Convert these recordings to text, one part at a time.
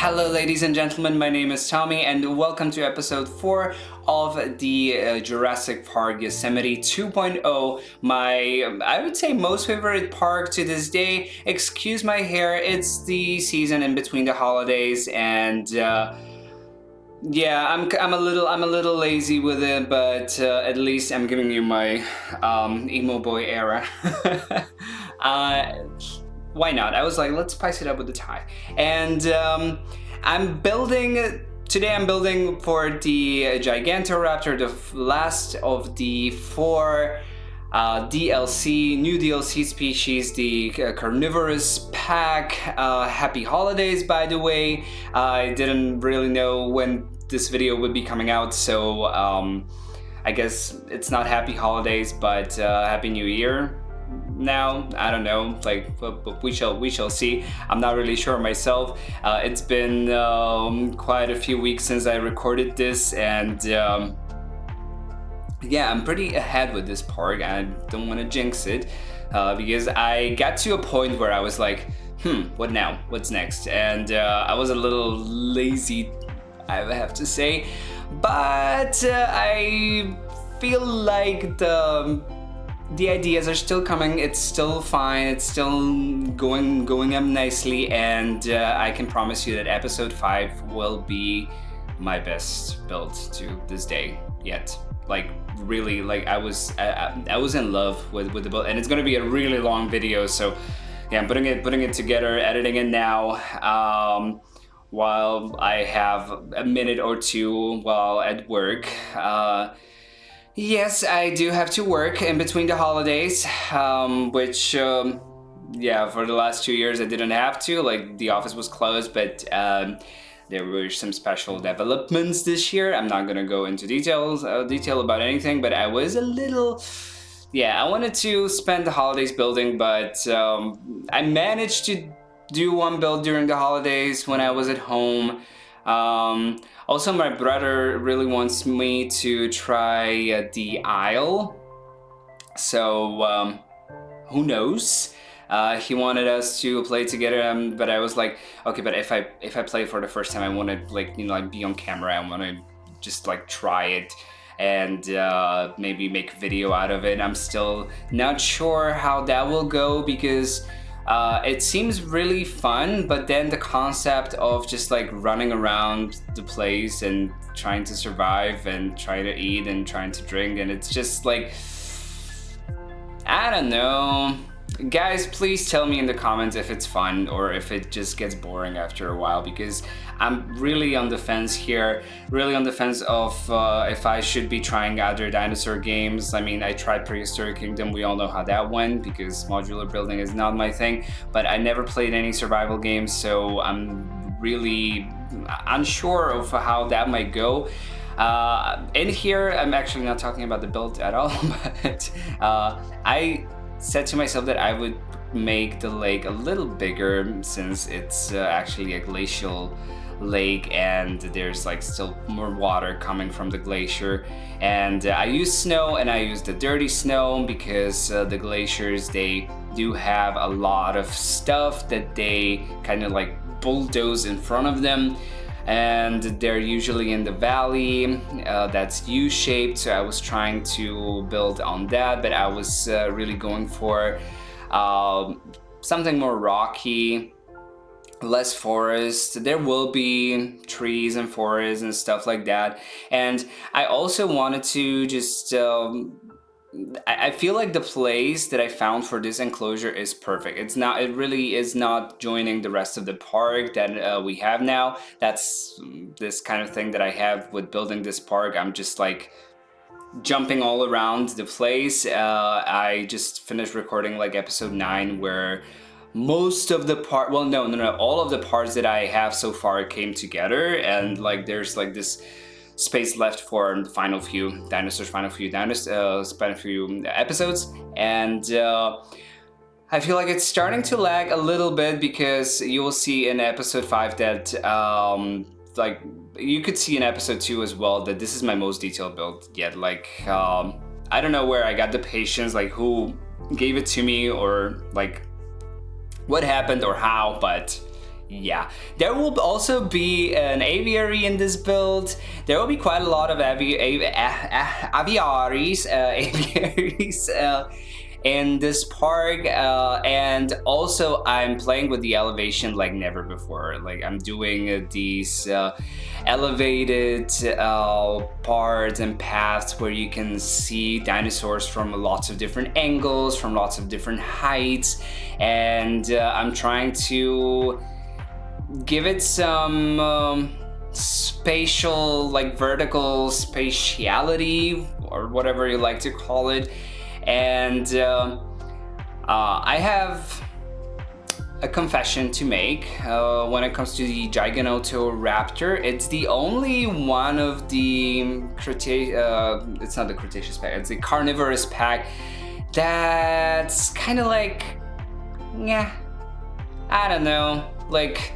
Hello ladies and gentlemen, my name is Tommy and welcome to episode 4 of the Jurassic Park Yosemite 2.0, my, I would say, most favorite park to this day. Excuse my hair, it's the season in between the holidays and yeah, I'm a little lazy with it, but at least I'm giving you my emo boy era. Why not? I was like, let's spice it up with the tie. And today I'm building for the Gigantoraptor, the last of the 4 new DLC species, the carnivorous pack. Happy holidays, by the way. I didn't really know when this video would be coming out, so I guess it's not happy holidays, but happy new year now. I don't know, like, but we shall see. I'm not really sure myself. It's been quite a few weeks since I recorded this, and yeah, I'm pretty ahead with this park. I don't want to jinx it because I got to a point where I was like, what now? What's next? And I was a little lazy, I have to say, but I feel like the ideas are still coming. It's still fine. It's still going up nicely, and I can promise you that episode 5 will be my best build to this day yet. Like, really, like I was in love with the build, and it's gonna be a really long video. So yeah, I'm putting it together, editing it now, while I have a minute or two while at work. Yes, I do have to work in between the holidays, which, yeah, for the last 2 years I didn't have to. Like, the office was closed, but there were some special developments this year. I'm not gonna go into detail about anything, but I was a little, yeah, I wanted to spend the holidays building, but I managed to do one build during the holidays when I was at home. Also, my brother really wants me to try the Isle, so who knows? He wanted us to play together, but I was like, okay, but if I play for the first time, I want to, like, like be on camera. I want to just like try it and maybe make a video out of it. I'm still not sure how that will go because it seems really fun, but then the concept of just like running around the place and trying to survive and trying to eat and trying to drink, and it's just like, I don't know. Guys, please tell me in the comments if it's fun or if it just gets boring after a while, because I'm really on the fence here, really on the fence of if I should be trying other dinosaur games. I mean, I tried Prehistoric Kingdom, we all know how that went because modular building is not my thing, but I never played any survival games, so I'm really unsure of how that might go. In here, I'm actually not talking about the build at all, but I said to myself that I would make the lake a little bigger since it's actually a glacial lake and there's like still more water coming from the glacier, and I use snow, and I use the dirty snow because the glaciers, they do have a lot of stuff that they kind of like bulldoze in front of them, and they're usually in the valley that's U-shaped, so I was trying to build on that, but I was really going for something more rocky, less forest. There will be trees and forests and stuff like that, and I also wanted to just I feel like the place that I found for this enclosure is perfect. It really is not joining the rest of the park that we have now. That's this kind of thing that I have with building this park. I'm just like jumping all around the place. I just finished recording like episode 9 where most of the all of the parts that I have so far came together, and like there's like this space left for the final few episodes, and I feel like it's starting to lag a little bit because you will see in episode 5 that like you could see in episode 2 as well that this is my most detailed build yet. Like I don't know where I got the patience, like who gave it to me or like what happened or how, but Yeah, there will also be an aviary in this build. There will be quite a lot of aviaries, aviaries in this park, and also I'm playing with the elevation like never before. Like I'm doing these elevated parts and paths where you can see dinosaurs from lots of different angles, from lots of different heights, and I'm trying to give it some spatial, like vertical spatiality, or whatever you like to call it. And I have a confession to make when it comes to the Gigantoraptor. It's the only one of the it's not the Cretaceous pack, it's the carnivorous pack that's kind of like, yeah, I don't know, like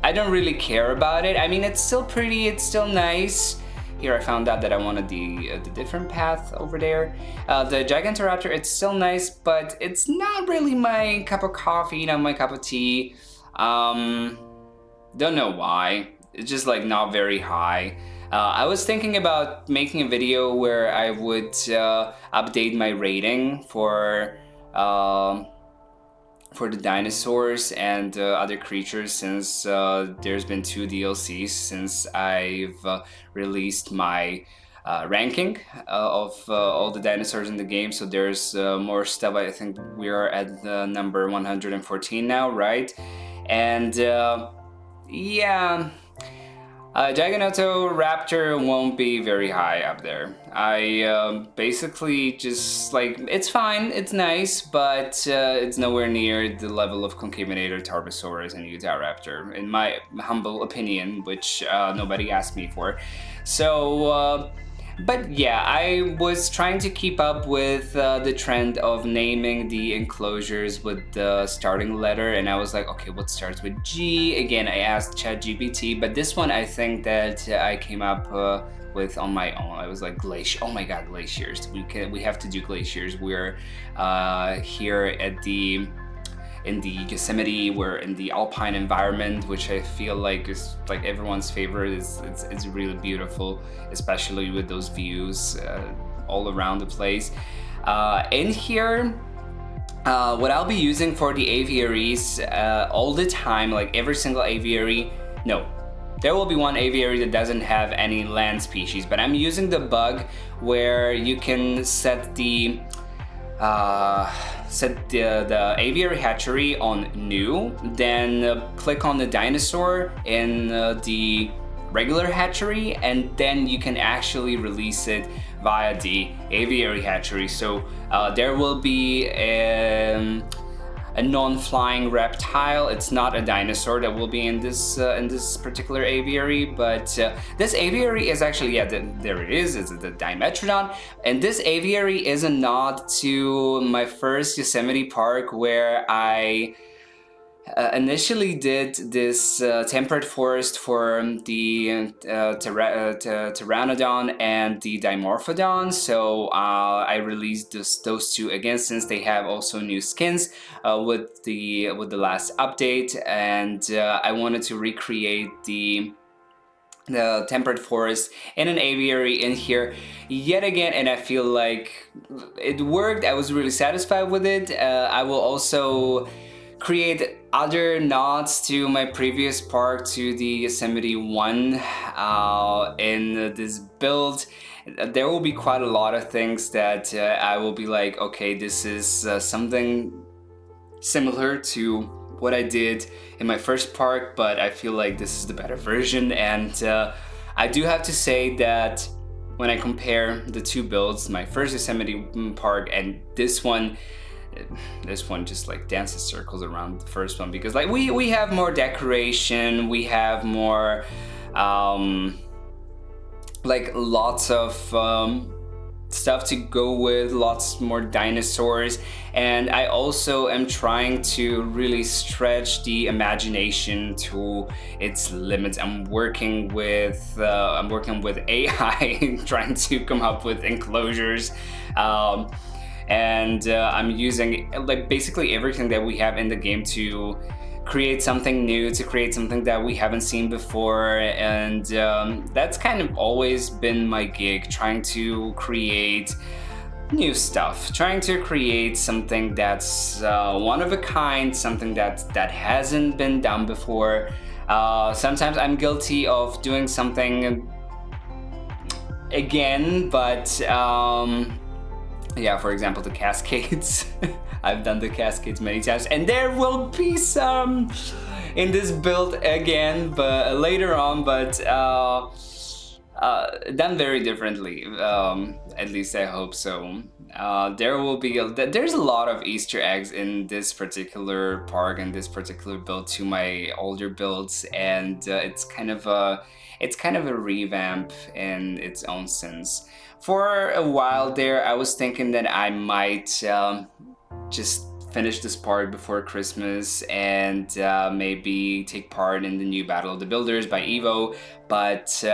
I don't really care about it. I mean, it's still pretty, it's still nice. Here I found out that I wanted the different path over there. The Gigantoraptor, it's still nice, but it's not really my cup of coffee, you know, my cup of tea. Don't know why. It's just like not very high. I was thinking about making a video where I would update my rating for the dinosaurs and other creatures, since there's been 2 DLCs since I've released my ranking of all the dinosaurs in the game. So there's more stuff. I think we are at number 114 now, right? And yeah, Gigantoraptor won't be very high up there. I basically just like, it's fine, it's nice, but it's nowhere near the level of Concavenator, Tarbosaurus, and Utahraptor, in my humble opinion, which nobody asked me for. So, but yeah, I was trying to keep up with the trend of naming the enclosures with the starting letter, and I was like, okay, what starts with G? Again, I asked ChatGPT, but this one I think that I came up with on my own. I was like, oh my god, glaciers. We have to do glaciers. We're here at in the Yosemite, we're in the alpine environment, which I feel like is like everyone's favorite. It's really beautiful, especially with those views all around the place. In here, what I'll be using for the aviaries all the time, like every single aviary, no, there will be one aviary that doesn't have any land species, but I'm using the bug where you can set the aviary hatchery on new, then click on the dinosaur in the regular hatchery, and then you can actually release it via the aviary hatchery. So there will be a non-flying reptile. It's not a dinosaur that will be in this particular aviary, but this aviary is actually, yeah, there it is. It's the Dimetrodon, and this aviary is a nod to my first Yosemite Park, where I initially did this temperate forest for the Pteranodon and the Dimorphodon. So I released those 2 again, since they have also new skins with the last update, and I wanted to recreate the temperate forest in an aviary in here yet again, and I feel like it worked. I was really satisfied with it. I will also create other nods to my previous park, to the Yosemite 1 in this build. There will be quite a lot of things that I will be like, okay, this is something similar to what I did in my first park, but I feel like this is the better version. And I do have to say that when I compare the 2 builds, my first Yosemite Park and this one just like dances circles around the first one, because like we have more decoration, we have more like lots of stuff to go with, lots more dinosaurs, and I also am trying to really stretch the imagination to its limits. I'm working with AI trying to come up with enclosures, and I'm using like basically everything that we have in the game to create something new, to create something that we haven't seen before. And that's kind of always been my gig, trying to create new stuff, trying to create something that's one of a kind, something that hasn't been done before. Sometimes I'm guilty of doing something again, but yeah, for example, the cascades. I've done the cascades many times, and there will be some in this build again, but later on, but done very differently. At least I hope so. There will be there's a lot of Easter eggs in this particular park and this particular build to my older builds, and it's kind of a revamp in its own sense. For a while there, I was thinking that I might just finish this part before Christmas and maybe take part in the new Battle of the Builders by Evo, but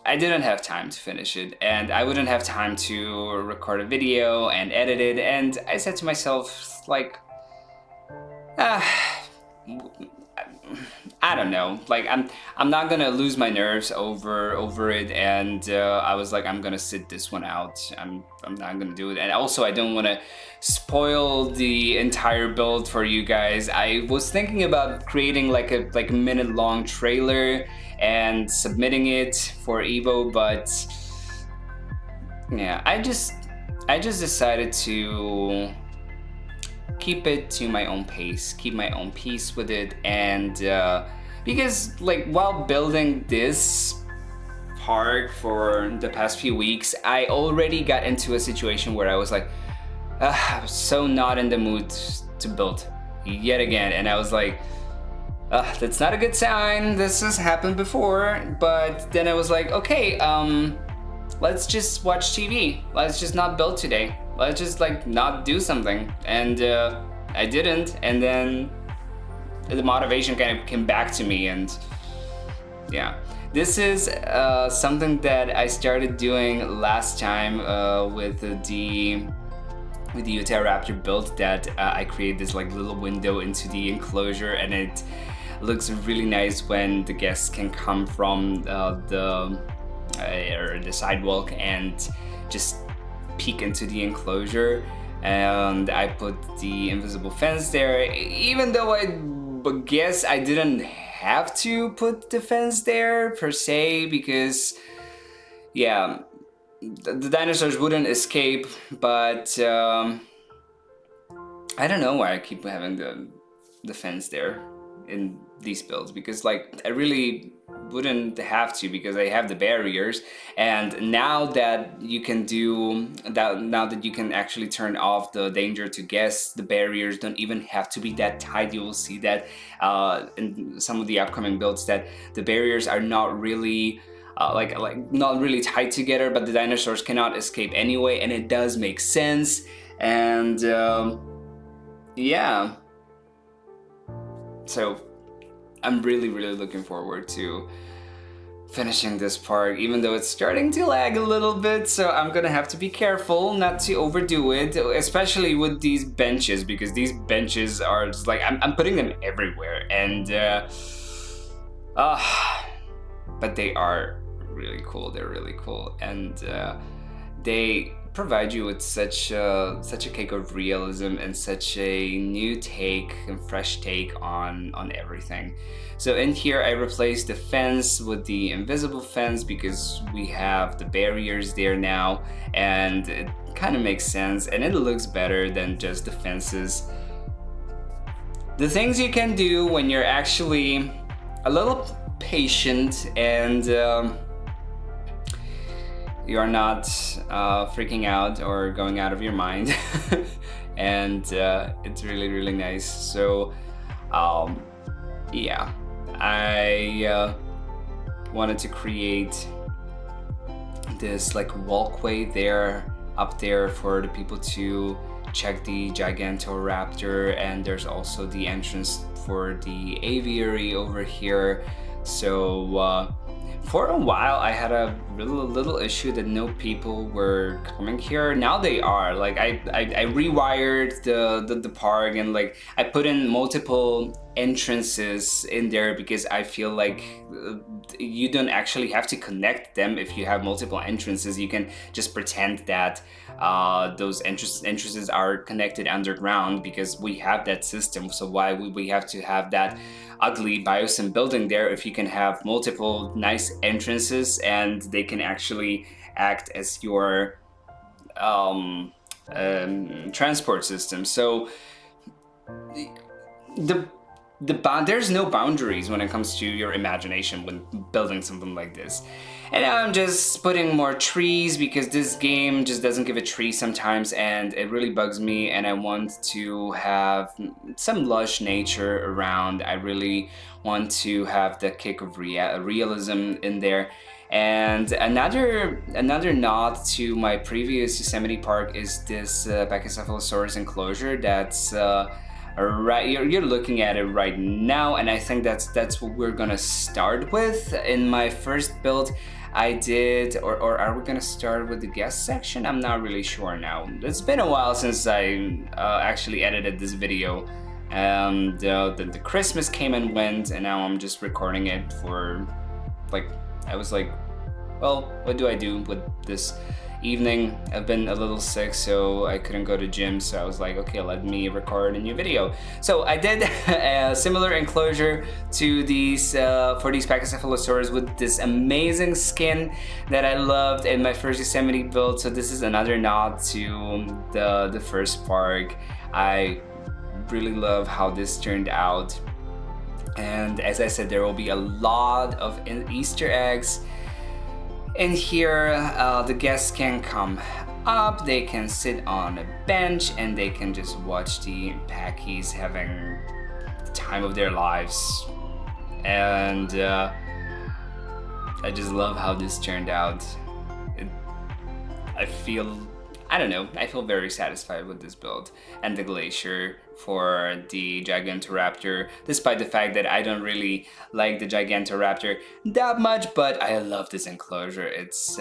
I didn't have time to finish it, and I wouldn't have time to record a video and edit it, and I said to myself, like, I don't know, like I'm not gonna lose my nerves over it, and I was like, I'm gonna sit this one out. I'm not gonna do it, and also I don't want to spoil the entire build for you guys. I was thinking about creating like a minute-long trailer and submitting it for Evo, but yeah, I just decided to keep it to my own pace, keep my own peace with it, and because like while building this park for the past few weeks, I already got into a situation where I was like, I was so not in the mood to build yet again, and I was like, that's not a good sign. This has happened before. But then I was like, okay, let's just watch TV. Let's just not build today. Let's just like not do something. And I didn't, and then the motivation kind of came back to me, and yeah. This is something that I started doing last time with the Gigantoraptor build, that I created this like little window into the enclosure, and it looks really nice when the guests can come from the sidewalk and just peek into the enclosure. And I put the invisible fence there, even though I guess I didn't have to put the fence there per se, because yeah, the dinosaurs wouldn't escape, but I don't know why I keep having the fence there in these builds, because like I really wouldn't have to, because I have the barriers. And now that you can do that, now that you can actually turn off the danger to guests, the barriers don't even have to be that tight. You will see that in some of the upcoming builds that the barriers are not really like not really tight together, but the dinosaurs cannot escape anyway, and it does make sense. And yeah, so I'm really looking forward to finishing this park, even though it's starting to lag a little bit, so I'm gonna have to be careful not to overdo it, especially with these benches, because these benches are just like, I'm putting them everywhere, and but they are really cool. They're really cool, and they provide you with such a cake of realism and such a new take and fresh take on everything. So in here I replaced the fence with the invisible fence, because we have the barriers there now, and it kind of makes sense, and it looks better than just the fences. The things you can do when you're actually a little patient and you're not freaking out or going out of your mind. And it's really nice. So yeah, I wanted to create this like walkway there, up there, for the people to check the Gigantoraptor, and there's also the entrance for the aviary over here. So For a while, I had a little issue that no people were coming here. Now they are. Like I rewired the park, and like I put in multiple entrances in there because I feel like you don't actually have to connect them. If you have multiple entrances, you can just pretend that those entrances are connected underground, because we have that system. So why would we have to have that ugly biosim building there if you can have multiple nice entrances and they can actually act as your transport system? So there's no boundaries when it comes to your imagination when building something like this. And now I'm just putting more trees because this game just doesn't give a tree sometimes, and it really bugs me, and I want to have some lush nature around. I really want to have the kick of realism in there. And another nod to my previous Yosemite Park is this Pachycephalosaurus enclosure that's right, you're looking at it right now, and I think that's what we're gonna start with. In my first build I did, or are we gonna start with the guest section? I'm not really sure now. It's been a while since I actually edited this video. The Christmas came and went, and now I'm just recording it for, like, I was like, well, what do I do with this evening? I've been a little sick, so I couldn't go to gym, so I was like, okay, let me record a new video. So I did a similar enclosure to these for these Pachycephalosaurus with this amazing skin that I loved in my first Yosemite build. So this is another nod to the first park. I really love how this turned out, and as I said, there will be a lot of Easter eggs in here. The guests can come up, they can sit on a bench, and they can just watch the Packies having the time of their lives. And I just love how this turned out. I don't know, I feel very satisfied with this build and the Glacier for the Gigantoraptor, despite the fact that I don't really like the Gigantoraptor that much, but I love this enclosure. It's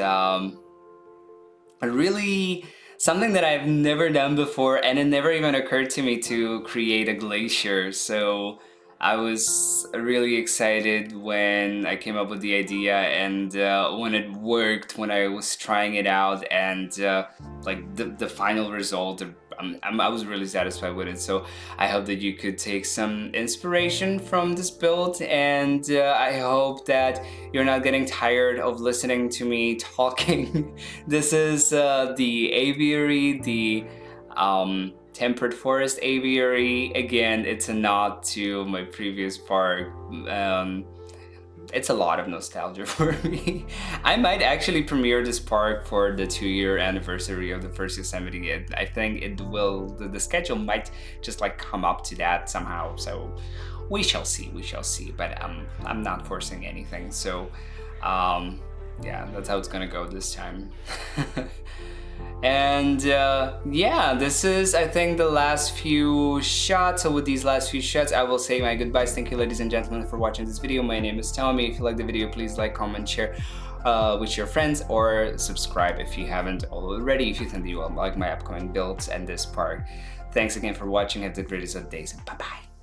really something that I've never done before, and it never even occurred to me to create a Glacier. So I was really excited when I came up with the idea, and when it worked, when I was trying it out, and like the final result, I was really satisfied with it. So I hope that you could take some inspiration from this build, and I hope that you're not getting tired of listening to me talking. This is the aviary, the temperate forest aviary. Again, it's a nod to my previous park. It's a lot of nostalgia for me. I might actually premiere this park for the 2-year anniversary of the first Yosemite. I think it will, the schedule might just like come up to that somehow. So we shall see, but I'm not forcing anything. So yeah, that's how it's gonna go this time. And yeah, this is, I think, the last few shots. So with these last few shots, I will say my goodbyes. Thank you, ladies and gentlemen, for watching this video. My name is Tommy. If you like the video, please like, comment, share with your friends, or subscribe if you haven't already, if you think that you will like my upcoming builds and this park. Thanks again for watching. Have the greatest of days, and bye-bye.